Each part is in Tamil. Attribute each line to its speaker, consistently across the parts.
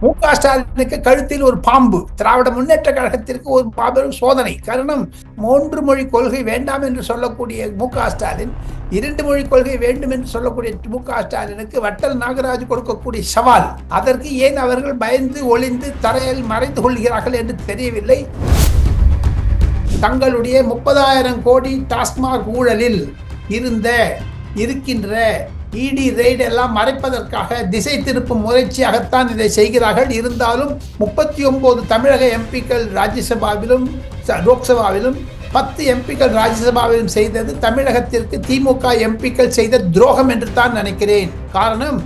Speaker 1: மு.க. ஸ்டாலினுக்கு கழுத்தில் ஒரு பாம்பு. திராவிட முன்னேற்ற கழகத்திற்கு ஒரு மாபெரும் சோதனை. காரணம், 3 மொழி கொள்கை வேண்டாம் என்று சொல்லக்கூடிய மு.க. ஸ்டாலின் 2 மொழி கொள்கை வேண்டும் என்று சொல்லக்கூடிய மு.க. ஸ்டாலினுக்கு வட்டல் நாகராஜ் கொடுக்கக்கூடிய சவால். அதற்கு ஏன் அவர்கள் பயந்து ஒளிந்து தரையில் மறைந்து கொள்கிறார்கள் என்று தெரியவில்லை. தங்களுடைய 30,000 கோடி டாஸ்மாக் ஊழலில் இருக்கின்ற இடி ரெய்டு எல்லாம் மறைப்பதற்காக திசை திருப்பும் முயற்சியாகத்தான் இதை செய்கிறார்கள். இருந்தாலும் 39 தமிழக எம்பிக்கள் ராஜ்யசபாவிலும் லோக்சபாவிலும் 10 எம்பிக்கள் ராஜ்யசபாவிலும் செய்தது தமிழகத்திற்கு திமுக எம்பிக்கள் செய்த துரோகம் என்று தான் நினைக்கிறேன். காரணம்,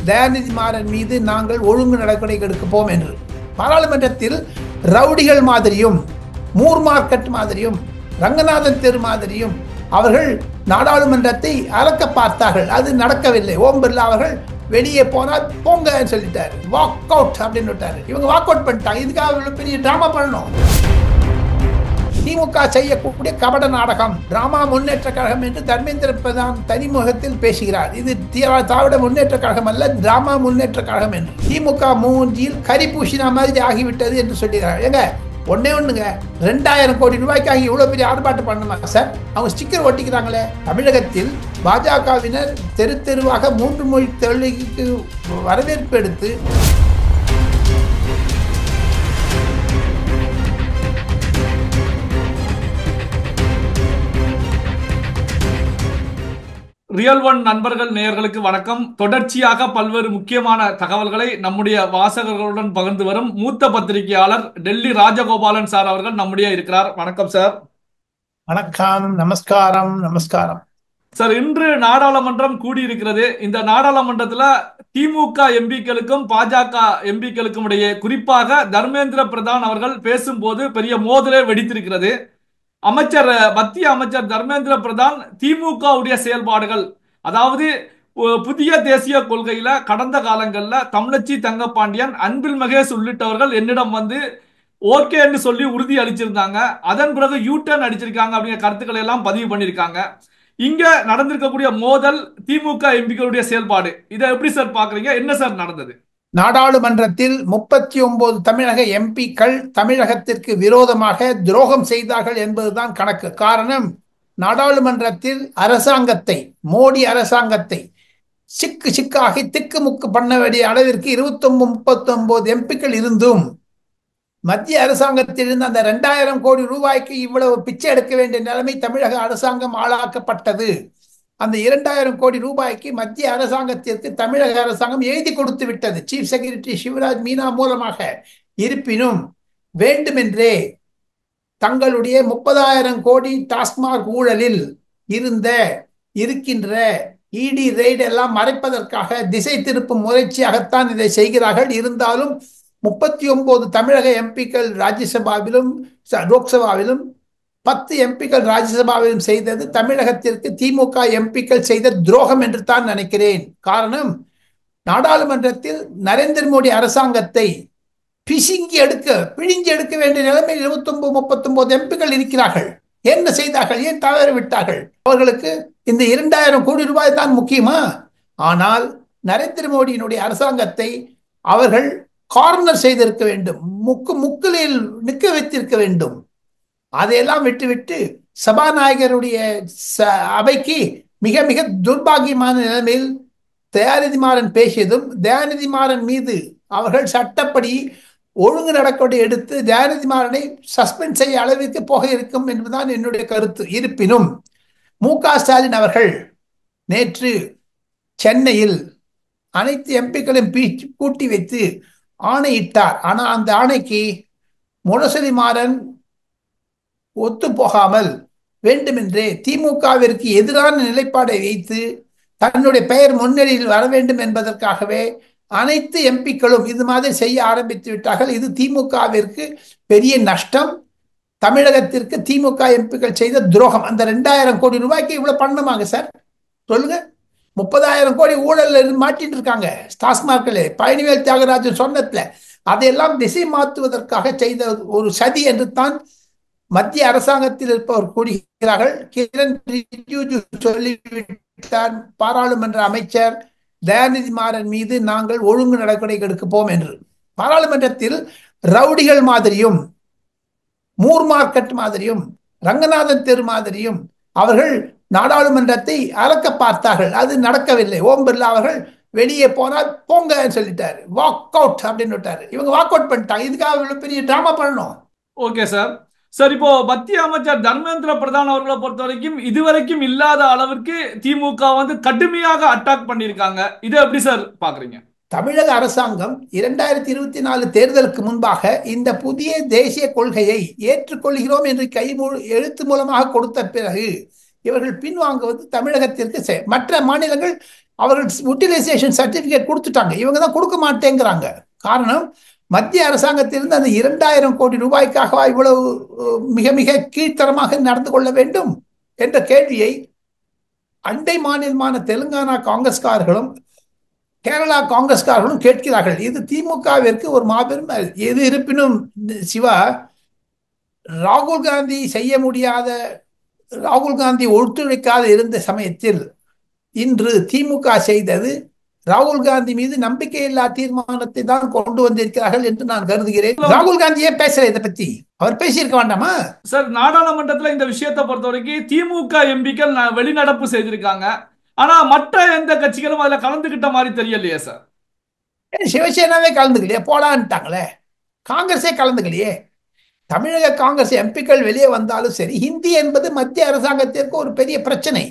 Speaker 1: தயாநிதி மாறன் மீது நாங்கள் ஒழுங்கு நடவடிக்கை எடுக்கப்போம் என்று பாராளுமன்றத்தில் ரவுடிகள் மாதிரியும் மூர் மார்க்கெட் மாதிரியும் ரங்கநாதன் தெரு மாதிரியும் அவர்கள் நாடாளுமன்றத்தை அளக்க பார்த்தார்கள். அது நடக்கவில்லை. ஓம் பிர்லா அவர்கள் வெளியே போனால் போங்க சொல்லிட்டாரு, வாக் அவுட் அப்படின்னு விட்டாரு. இவங்க வாக் அவுட் பண்ணிட்டாங்க. இதுக்காக பெரிய டிராமா பண்ணணும். திமுக செய்யக்கூடிய கபட நாடகம், டிராமா முன்னேற்ற கழகம் என்று தர்மேந்திர பிரதான் தனிமுகத்தில் பேசுகிறார். இது திராவிட முன்னேற்ற கழகம் அல்ல, டிராமா முன்னேற்ற கழகம் என்று. திமுக மூஞ்சியில் கரி பூசினா மாதிரி ஆகிவிட்டது என்று சொல்லுகிறார். ஏங்க, ஒண்ணுங்க, 2,000 கோடி ரூபாய்க்காக இவ்வளவு பெரிய ஆர்ப்பாட்டம் பண்ணுமா சார்? அவங்க ஸ்டிக்கர் ஒட்டிக்கிறாங்களே. தமிழகத்தில் பாஜகவினர் தெரு தெருவாக 3 மொழி தொழிலுக்கு வரவேற்பு எடுத்து
Speaker 2: ரியல் ஒன் நண்பர்கள் நேயர்களுக்கு வணக்கம். தொடர்ச்சியாக பல்வேறு முக்கியமான தகவல்களை நம்முடைய வாசகர்களுடன் பகிர்ந்து வரும் மூத்த பத்திரிகையாளர் டெல்லி ராஜகோபாலன் சார் அவர்கள் நம்முடைய இருக்கிறார். வணக்கம் சார்.
Speaker 1: வணக்கம். நமஸ்காரம். நமஸ்காரம்
Speaker 2: சார். இன்று நாடாளுமன்றம் கூடியிருக்கிறது. இந்த நாடாளுமன்றத்துல திமுக எம்பிக்களுக்கும் பாஜக எம்பிக்களுக்கும் இடையே குறிப்பாக தர்மேந்திர பிரதான் அவர்கள் பேசும்போது பெரிய மோதலே வெடித்திருக்கிறது. மத்திய அமைச்சர் தர்மேந்திர பிரதான் திமுகவுடைய செயல்பாடுகள், அதாவது புதிய தேசிய கொள்கையில கடந்த காலங்களில் தமிழச்சி தங்கப்பாண்டியன், அன்பில் மகேஷ் உள்ளிட்டவர்கள் என்னிடம் வந்து ஓகேன்னு சொல்லி உறுதி அளிச்சிருந்தாங்க. அதன் பிறகு யூ-டர்ன் அடிச்சிருக்காங்க அப்படிங்கிற கருத்துக்களை எல்லாம் பதிவு பண்ணியிருக்காங்க. இங்க நடந்திருக்கக்கூடிய மோதல், திமுக எம்பிக்களுடைய செயல்பாடு, இதை எப்படி சார் பாக்குறீங்க? என்ன சார் நடந்தது?
Speaker 1: நாடாளுமன்றத்தில் 39 தமிழக எம்பிக்கள் தமிழகத்திற்கு விரோதமாக துரோகம் செய்தார்கள் என்பதுதான் கணக்கு. காரணம், நாடாளுமன்றத்தில் அரசாங்கத்தை, மோடி அரசாங்கத்தை சிக்காகி திக்குமுக்கு பண்ண வேண்டிய அளவிற்கு 39 எம்பிக்கள் இருந்தும் மத்திய அரசாங்கத்திலிருந்து அந்த 2,000 கோடி ரூபாய்க்கு இவ்வளவு பிச்சை எடுக்க வேண்டிய நிலைமை தமிழக அரசாங்கம் ஆளாக்கப்பட்டது. அந்த 2,000 கோடி ரூபாய்க்கு மத்திய அரசாங்கத்திற்கு தமிழக அரசாங்கம் எழுதி கொடுத்து விட்டது, சீஃப் செக்ரட்டரி சிவராஜ் மீனா மூலமாக. இருப்பினும் வேண்டுமென்றே தங்களுடைய 30,000 கோடி டாஸ்மாக் ஊழலில் இருக்கின்ற இடி ரெய்டு எல்லாம் மறைப்பதற்காக திசை திருப்பும் முயற்சியாகத்தான் இதை செய்கிறார்கள். இருந்தாலும் 39 தமிழக எம்பிக்கள் ராஜ்யசபாவிலும் லோக்சபாவிலும் 10 எம்பிக்கள் ராஜ்யசபாவிலும் செய்தது தமிழகத்திற்கு திமுக எம்பிக்கள் செய்த துரோகம் என்று தான் நினைக்கிறேன். காரணம், நாடாளுமன்றத்தில் நரேந்திர மோடி அரசாங்கத்தை பிழிஞ்சு எடுக்க வேண்டிய நிலைமையில் 39 எம்பிக்கள் இருக்கிறார்கள். என்ன செய்தார்கள்? ஏன் தவற விட்டார்கள்? அவர்களுக்கு இந்த 2,000 கோடி ரூபாய் தான் முக்கியமா? ஆனால் நரேந்திர மோடியினுடைய அரசாங்கத்தை அவர்கள் கார்னர் செய்திருக்க வேண்டும், முக்கிலில் நிற்க வைத்திருக்க வேண்டும். அதையெல்லாம் விட்டுவிட்டு சபாநாயகருடைய அவைக்கு மிக மிக துர்பாகியமான நிலைமையில் தயாநிதி மாறன் பேசியதும், தயாநிதி மாறன் மீது அவர்கள் சட்டப்படி ஒழுங்கு நடவடிக்கை எடுத்து தயாநிதி மாறனை சஸ்பெண்ட் செய்ய அளவிற்கு போக இருக்கும் என்பதுதான் என்னுடைய கருத்து. இருப்பினும் மு.க. ஸ்டாலின் அவர்கள் நேற்று சென்னையில் அனைத்து எம்பிக்களையும் கூட்டி வைத்து ஆணையிட்டார். ஆனால் அந்த ஆணைக்கு முரசொலி மாறன் ஒத்து போகாமல் வேண்டுமென்றே திமுகவிற்கு எதிரான நிலைப்பாடை வைத்து தன்னுடைய பெயர் முன்னணியில் வர வேண்டும் என்பதற்காகவே அனைத்து எம்பிக்களும் இது மாதிரி செய்ய ஆரம்பித்து விட்டார்கள். இது திமுகவிற்கு பெரிய நஷ்டம். தமிழகத்திற்கு திமுக எம்பிக்கள் செய்த துரோகம். அந்த 2,000 கோடி ரூபாய்க்கு இவ்வளவு பண்ணணுமாங்க சார்? சொல்லுங்க. 30,000 கோடி ஊழல் மாட்டிட்டு இருக்காங்க டாஸ்மார்க்ல. பழனிவேல் தியாகராஜன் சொன்னதுல அதையெல்லாம் திசை மாற்றுவதற்காக செய்த ஒரு சதி என்று தான் மத்திய அரசாங்கத்தில் இருப்பவர் கூறுகிறார்கள். கிரண் ரிஜிஜு சொல்லிவிட்டார், பாராளுமன்ற அமைச்சர் தயாநிதி மாறன் மீது நாங்கள் ஒழுங்கு நடவடிக்கை எடுக்கப்போம் என்று. பாராளுமன்றத்தில் ரவுடிகள் மாதிரியும், மூர் மார்க்கெட் மாதிரியும், ரங்கநாதன் தெரு மாதிரியும் அவர்கள் நாடாளுமன்றத்தை அளக்க பார்த்தார்கள். அது நடக்கவில்லை. ஓம் பிர்லா அவர்கள் வெளியே போனால் போங்க சொல்லிட்டாரு, வாக் அவுட் அப்படின்னு விட்டாரு. இவங்க வாக் அவுட் பண்ணிட்டாங்க. இதுக்காக இவ்வளவு பெரிய டிராமா பண்ணணும்?
Speaker 2: Okay sir. சார், இப்போ மத்திய அமைச்சர் தர்மேந்திர பிரதான் அவர்களை பொறுத்த வரைக்கும் இதுவரைக்கும் இல்லாத அளவிற்கு திமுக வந்து கடுமையாக அட்டாக் பண்ணியிருக்காங்க. இதை எப்படி சார் பாக்குறீங்க?
Speaker 1: தமிழக அரசாங்கம் 2024 தேர்தலுக்கு முன்பாக இந்த புதிய தேசிய கொள்கையை ஏற்றுக்கொள்கிறோம் என்று எழுத்து மூலமாக கொடுத்த பிறகு இவர்கள் பின்வாங்குவது தமிழகத்திற்கு மற்ற மாநிலங்கள் அவர்கள் யூட்டிலைசேஷன் சர்டிபிகேட் கொடுத்துட்டாங்க. இவங்க தான் கொடுக்க மாட்டேங்கிறாங்க. காரணம், மத்திய அரசாங்கத்திலிருந்து அந்த 2000 கோடி ரூபாய்க்காக இவ்வளவு மிக மிக கீழ்த்தரமாக நடந்து கொள்ள வேண்டும் என்ற கேள்வியை அண்டை மாநிலமான தெலுங்கானா காங்கிரஸ்காரர்களும் கேரளா காங்கிரஸ்காரர்களும் கேட்கிறார்கள். இது திமுகவிற்கு ஒரு மாபெரும். எது இருப்பினும் சிவா, ராகுல் காந்தி செய்ய முடியாத, ராகுல் காந்தி ஒத்துழைக்காத இருந்த சமயத்தில் இன்று திமுக செய்தது ராகுல் காந்தி மீது நம்பிக்கையில்லா தீர்மானத்தை தான் கொண்டு வந்திருக்கிறார்கள் என்று நான் கருதுகிறேன். ராகுல் காந்தியே பேசல இதை பத்தி, அவர் பேசியிருக்க வேண்டாமா?
Speaker 2: சார், நாடாளுமன்றத்தில் இந்த விஷயத்தை பொறுத்த வரைக்கும் திமுக எம்பிக்கள் வெளிநடப்பு செய்திருக்காங்க. ஆனா மற்ற எந்த கட்சிகளும் அதுல கலந்துகிட்ட மாதிரி தெரியலையே சார்.
Speaker 1: சிவசேனாவே கலந்துக்கலையே, போடான்ட்டாங்களே. காங்கிரஸே கலந்துக்கலையே. தமிழக காங்கிரஸ் எம்பிக்கள் வெளியே வந்தாலும் சரி, ஹிந்தி என்பது மத்திய அரசாங்கத்திற்கு ஒரு பெரிய பிரச்சனை.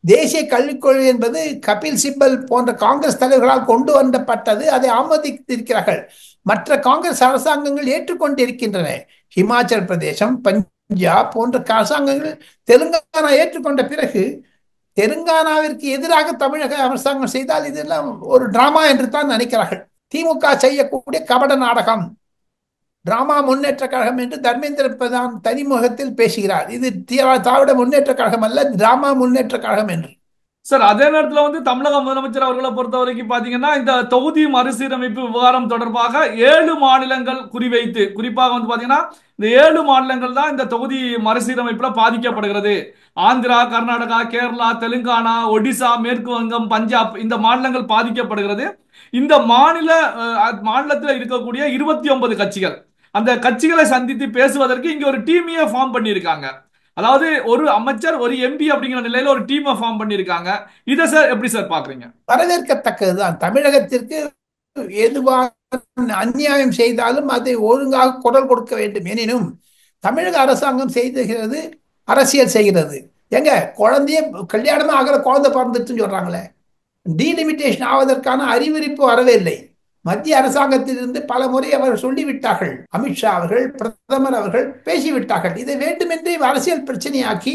Speaker 1: தேசிய கல்விக் கொள்கை என்பது கபில் சிப்பல் போன்ற காங்கிரஸ் தலைவர்களால் கொண்டு வரப்பட்டது. அதை ஆமோதித்திருக்கிறார்கள். மற்ற காங்கிரஸ் அரசாங்கங்கள் ஏற்றுக்கொண்டிருக்கின்றன. ஹிமாச்சல் பிரதேசம், பஞ்சாப் போன்ற அரசாங்கங்கள், தெலுங்கானா ஏற்றுக்கொண்ட பிறகு தெலுங்கானாவிற்கு எதிராக தமிழக அரசாங்கம் செய்தால் இதெல்லாம் ஒரு டிராமா என்று தான் நினைக்கிறார்கள். திமுக செய்யக்கூடிய கபட நாடகம், டிராமா முன்னேற்ற கழகம் என்று தர்மேந்திர பிரதான் தனிமுகத்தில் பேசுகிறார். இது திராவிட முன்னேற்ற கழகம் அல்ல, டிராமா முன்னேற்ற கழகம் என்று.
Speaker 2: சார், அதே நேரத்தில் வந்து தமிழக முதலமைச்சர் அவர்களை பொறுத்த வரைக்கும் பாத்தீங்கன்னா இந்த தொகுதி மறுசீரமைப்பு விவகாரம் தொடர்பாக 7 மாநிலங்கள் குறிவைத்து, குறிப்பாக வந்து பாத்தீங்கன்னா இந்த 7 மாநிலங்கள் தான் இந்த தொகுதி மறுசீரமைப்புல பாதிக்கப்படுகிறது. ஆந்திரா, கர்நாடகா, கேரளா, தெலுங்கானா, ஒடிசா, மேற்கு வங்கம், பஞ்சாப், இந்த மாநிலங்கள் பாதிக்கப்படுகிறது. இந்த மாநிலத்தில் இருக்கக்கூடிய 29 கட்சிகள், அந்த கட்சிகளை சந்தித்து பேசுவதற்கு இங்க ஒரு டீமையே ஃபார்ம் பண்ணியிருக்காங்க. அதாவது ஒரு அமைச்சர், ஒரு எம்பி அப்படிங்கிற நிலையில ஒரு டீமை ஃபார்ம் பண்ணியிருக்காங்க. இதை சார் எப்படி சார் பாக்குறீங்க?
Speaker 1: வரவேற்கத்தக்கதுதான். தமிழகத்திற்கு எதுவாக அநியாயம் செய்தாலும் அதை ஒழுங்காக குரல் கொடுக்க வேண்டும். எனினும் தமிழக அரசாங்கம் செய்துகிறது, அரசியல் செய்கிறது. எங்க குழந்தைய கல்யாணமே ஆகிற குழந்தை பிறந்துச்சுன்னு சொல்றாங்களே, டீலிமிட்டேஷன் ஆவதற்கான அறிவிப்பு வரவே இல்லை. மத்திய அரசாங்கத்திலிருந்து பல முறை அவர் சொல்லிவிட்டார்கள். அமித்ஷா அவர்கள், பிரதமர் அவர்கள் பேசிவிட்டார்கள். இதை வேண்டுமென்றே அரசியல் பிரச்சனையாக்கி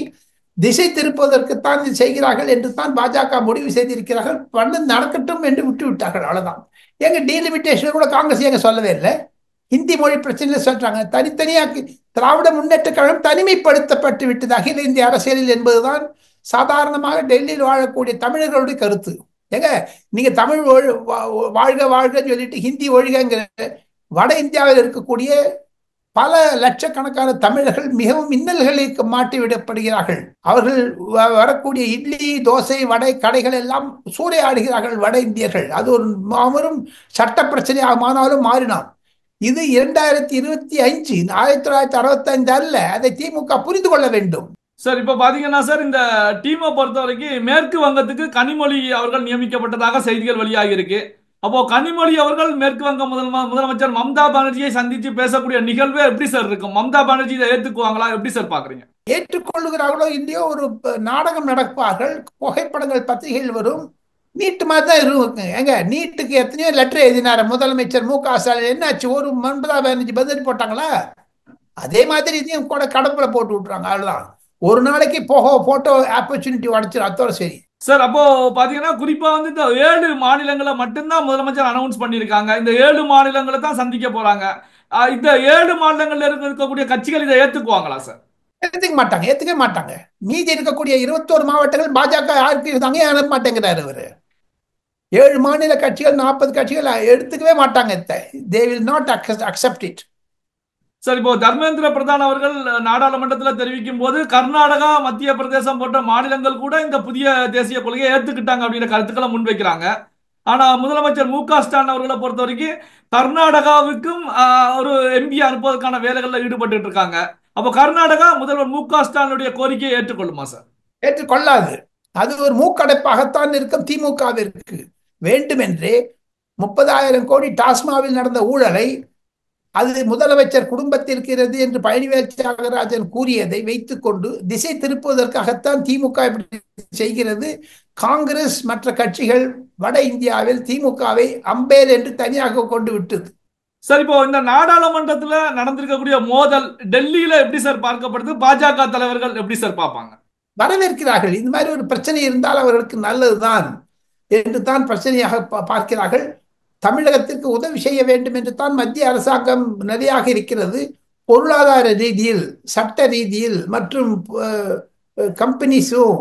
Speaker 1: திசை திருப்புவதற்குத்தான் இது செய்கிறார்கள் என்று தான் பாஜக முடிவு செய்திருக்கிறார்கள். பண்ணு நடக்கட்டும் என்று விட்டு விட்டார்கள், அவ்வளவுதான். எங்க டீலிமிட்டேஷன் கூட காங்கிரஸ் எங்க சொல்லவே இல்லை. ஹிந்தி மொழி பிரச்சனையில சொல்றாங்க. தனித்தனியாக்கி திராவிட முன்னேற்ற கழகம் தனிமைப்படுத்தப்பட்டு விட்டது அகில இந்திய அரசியலில் என்பதுதான் சாதாரணமாக டெல்லியில் வாழக்கூடிய தமிழர்களுடைய கருத்து. ஏங்க, நீங்க தமிழ் வாழ்க வாழ்கன்னு சொல்லிட்டு ஹிந்தி ஒழிகங்கிற வட இந்தியாவில் இருக்கக்கூடிய பல லட்சக்கணக்கான தமிழர்கள் மிகவும் இன்னல்களுக்கு மாட்டிவிடப்படுகிறார்கள். அவர்கள் வரக்கூடிய இட்லி, தோசை, வடை கடைகள் எல்லாம் சூறையாடுகிறார்கள் வட இந்தியர்கள். அது ஒரு மாபெரும் சட்ட பிரச்சனையாகமானாலும் மாறினான். இது 2025, 1965 அல்ல. அதை திமுக புரிந்து கொள்ள வேண்டும்.
Speaker 2: சார், இப்ப பாத்தீங்கன்னா சார், இந்த டீமை பொறுத்த வரைக்கும் மேற்கு வங்கத்துக்கு கனிமொழி அவர்கள் நியமிக்கப்பட்டதாக செய்திகள் வெளியாகி இருக்கு. அப்போ கனிமொழி அவர்கள் மேற்கு வங்க முதலமைச்சர் மம்தா பானர்ஜியை சந்திச்சு பேசக்கூடிய நிகழ்வு எப்படி சார் இருக்கும்? மம்தா பானர்ஜி இதை ஏத்துக்குவாங்களா? எப்படி சார் பாக்குறீங்க?
Speaker 1: ஏற்றுக்கொள்ளுகிறார்களோ இல்லையோ, ஒரு நாடகம் நடப்பார்கள். புகைப்படங்கள் பத்திரிகைகள் வரும். நீட்டு மாதிரி தான் இருக்கும். எங்க நீட்டுக்கு எத்தனையோ லெட்டர் எழுதினார் முதலமைச்சர் மு க ஸ்டாலின். என்னாச்சு? ஒரு மம்தா பானர்ஜி பதில் போட்டாங்களா? அதே மாதிரி இதையும் கூட கடப்புல போட்டு விட்டுறாங்க, அவ்வளவுதான். ஒரு நாளைக்கு போட்டோ ஆப்பர்ச்சுனிட்டி உடச்சிடும், அத்தோட சரி.
Speaker 2: சார், அப்போ பாத்தீங்கன்னா குறிப்பா வந்து இந்த 7 மாநிலங்களை மட்டும்தான் முதலமைச்சர் அனௌன்ஸ் பண்ணியிருக்காங்க. இந்த 7 மாநிலங்களை தான் சந்திக்க போறாங்க. இந்த 7 மாநிலங்கள்ல இருக்கக்கூடிய கட்சிகள் இதை ஏத்துக்குவாங்களா சார்?
Speaker 1: ஏத்துக்க மாட்டாங்க. மீதி இருக்கக்கூடிய 21 மாவட்டங்கள் பாஜக யாருக்கு இருந்தாங்க, அனுப்ப மாட்டேங்கிறாரு அவரு. 7 மாநில கட்சிகள், 40 கட்சிகள் எடுத்துக்கவே மாட்டாங்க. they will not accept it.
Speaker 2: Sir, இப்போ தர்மேந்திர பிரதான் அவர்கள் நாடாளுமன்றத்தில் தெரிவிக்கும் போது கர்நாடகா, மத்திய பிரதேசம் போன்ற மாநிலங்கள் கூட இந்த புதிய தேசிய கொள்கையை ஏத்துக்கிட்டாங்க அப்படின்ற கருத்துக்களை முன்வைக்கிறாங்க. ஆனா முதலமைச்சர் மு.க. ஸ்டாலின் அவர்களை பொறுத்த வரைக்கும் கர்நாடகாவுக்கும் ஒரு எம்பி அனுப்புவதற்கான வேலைகள்ல ஈடுபட்டு இருக்காங்க. அப்போ கர்நாடகா முதல்வர் மு.க. ஸ்டாலினுடைய கோரிக்கையை ஏற்றுக்கொள்ளுமா சார்?
Speaker 1: ஏற்றுக்கொள்ளாது. அது ஒரு மூக்கடைப்பாகத்தான் இருக்கும் திமுகவிற்கு. வேண்டுமென்றே 30,000 கோடி டாஸ்மாவில் நடந்த ஊழலை அது முதலமைச்சர் குடும்பத்தில் இருக்கிறது என்று பழனிவேல் தியாகராஜன் கூறியதை வைத்துக் கொண்டு திசை திருப்புவதற்காகத்தான் திமுக இப்படி செய்கிறது. காங்கிரஸ் மற்ற கட்சிகள் வட இந்தியாவில் திமுகவை அம்பேர் என்று தனியாக கொண்டு விட்டது.
Speaker 2: சார், இப்போ இந்த நாடாளுமன்றத்துல நடந்திருக்கக்கூடிய மோதல் டெல்லியில எப்படி சார் பார்க்கப்படுது? பாஜக தலைவர்கள் எப்படி சார் பார்ப்பாங்க?
Speaker 1: வரவேற்கிறார்கள். இந்த மாதிரி ஒரு பிரச்சனை இருந்தால் அவர்களுக்கு நல்லதுதான் என்று தான் பிரச்சனையாக பார்க்கிறார்கள். தமிழகத்திற்கு உதவி செய்ய வேண்டும் என்று தான் மத்திய அரசாங்கம் நிறையாக இருக்கிறது. பொருளாதார ரீதியில், சட்ட ரீதியில் மற்றும் கம்பெனிஸும்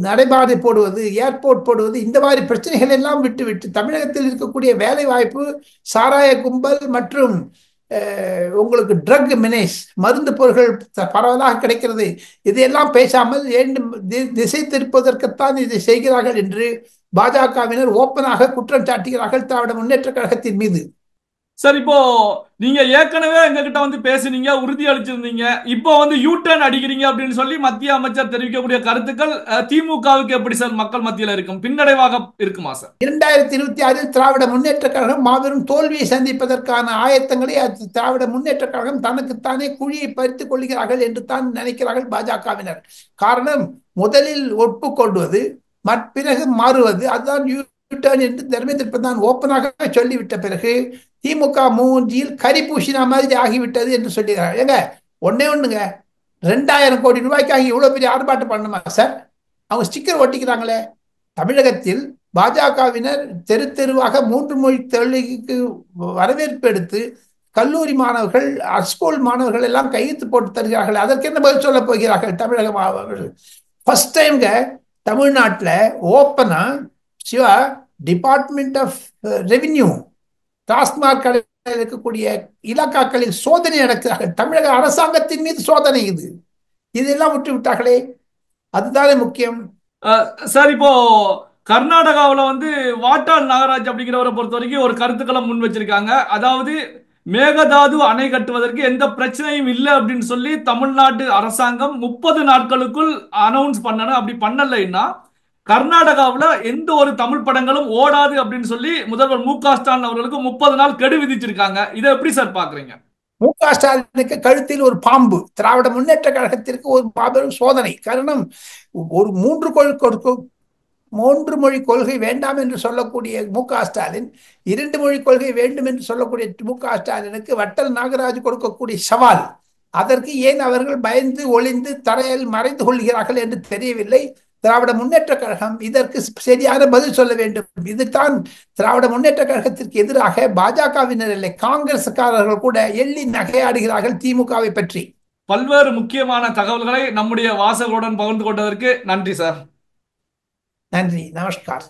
Speaker 1: நடைபாதை போடுவது, ஏர்போர்ட் போடுவது, இந்த மாதிரி பிரச்சனைகள் எல்லாம் விட்டுவிட்டு தமிழகத்தில் இருக்கக்கூடிய வேலை வாய்ப்பு, சாராய கும்பல் மற்றும் உங்களுக்கு ட்ரக் மினேஸ், மருந்து பொருட்கள் பரவலாக கிடைக்கிறது, இதையெல்லாம் பேசாமல் திசை திருப்பதற்குத்தான் இதை செய்கிறார்கள் என்று பாஜகவினர் ஓப்பனாக குற்றம் சாட்டுகிறார்கள் திராவிட முன்னேற்ற கழகத்தின் மீது.
Speaker 2: சார், இப்போ நீங்க ஏற்கனவே எங்ககிட்ட வந்து பேசுனீங்க, உறுதி அளிச்சிருந்தீங்க. இப்போ வந்து யூ டர்ன் அடிக்கிறீங்க அப்படின்னு சொல்லி மத்திய அமைச்சர் தெரிவிக்கக்கூடிய கருத்துக்கள் திமுகவுக்கு எப்படி சார் மக்கள் மத்தியில் இருக்கும்? பின்னடைவாக இருக்குமா சார்?
Speaker 1: 2026 திராவிட முன்னேற்ற கழகம் மாபெரும் தோல்வியை சந்திப்பதற்கான ஆயத்தங்களை திராவிட முன்னேற்ற கழகம் தனக்குத்தானே குழியை பறித்துக் கொள்கிறார்கள் என்று தான் நினைக்கிறார்கள் பாஜகவினர். காரணம், முதலில் ஒப்புக்கொள்வது பிறகு மாறுவது, அதுதான் யூ டர்ன் என்று தர்மேந்திர பிரதான் ஓப்பனாக சொல்லிவிட்ட பிறகு திமுக மூஞ்சியில் கரி பூசினா மாதிரி ஆகிவிட்டது என்று சொல்லுகிறார். ஏங்க, ஒன்னே ஒண்ணுங்க, 2,000 கோடி ரூபாய்க்காக இவ்வளவு பெரிய ஆர்ப்பாட்டம் பண்ணுமா சார்? அவங்க ஸ்டிக்கர் ஒட்டிக்கிறாங்களே. தமிழகத்தில் பாஜகவினர் தெரு தெருவாக 3 மொழி தொழிலுக்கு வரவேற்பு எடுத்து கல்லூரி மாணவர்கள், ஸ்கூல் மாணவர்கள் எல்லாம் கையெழுத்து போட்டு தருகிறார்கள். அதற்கு என்ன பதில் சொல்ல போகிறார்கள் தமிழக மாணவர்கள்? ஃபர்ஸ்ட் டைம்ங்க தமிழ்நாட்டில் ஓப்பனா Siva department of revenue TASMAC இருக்கக்கூடிய இலாக்காக்களில் சோதனை நடக்கிறார்கள். தமிழக அரசாங்கத்தின் மீது சோதனை. இதெல்லாம் விட்டு விட்டார்களே, அதுதானே முக்கியம்.
Speaker 2: சார், இப்போ கர்நாடகாவில் வந்து வாட்டாள் நாகராஜ் அப்படிங்கிறவரை பொறுத்த வரைக்கும் ஒரு கருத்துக்களை முன் வச்சிருக்காங்க. அதாவது மேகதாது அணை கட்டுவதற்கு எந்த பிரச்சனையும் இல்லை அப்படின்னு சொல்லி தமிழ்நாட்டு அரசாங்கம் 30 நாட்களுக்குள் அனௌன்ஸ் பண்ணணும். அப்படி பண்ணலைன்னா கர்நாடகாவில் எந்த ஒரு தமிழ் படங்களும் ஓடாது அப்படின்னு சொல்லி முதல்வர் மு.க. ஸ்டாலின் அவர்களுக்கு 30 நாள் கெடு விதிச்சிருக்காங்க. இதை எப்படி சார் பாக்குறீங்க?
Speaker 1: மு.க. ஸ்டாலினுக்கு கழுத்தில் ஒரு பாம்பு. திராவிட முன்னேற்ற கழகத்திற்கு ஒரு மாபெரும் சோதனை. காரணம், ஒரு 3 மொழி கொள்கை வேண்டாம் என்று சொல்லக்கூடிய மு.க. ஸ்டாலின், 2 மொழி கொள்கை வேண்டும் என்று சொல்லக்கூடிய மு.க. ஸ்டாலினுக்கு வட்டல் நாகராஜ் கொடுக்கக்கூடிய சவால். அதற்கு ஏன் அவர்கள் பயந்து ஒளிந்து தரையில் மறைந்து கொள்கிறார்கள் என்று தெரியவில்லை. திராவிட முன்னேற்ற கழகம் இதற்கு சரியான பதில் சொல்ல வேண்டும். இதுதான் திராவிட முன்னேற்ற கழகத்திற்கு எதிராக பாஜகவினர் இல்லை, காங்கிரஸ்காரர்கள் கூட எள்ளி நகையாடுகிறார்கள் திமுகவை பற்றி.
Speaker 2: பல்வேறு முக்கியமான தகவல்களை நம்முடைய வாசகருடன் பகிர்ந்து கொண்டதற்கு நன்றி சார்.
Speaker 1: நன்றி, நமஸ்கார்.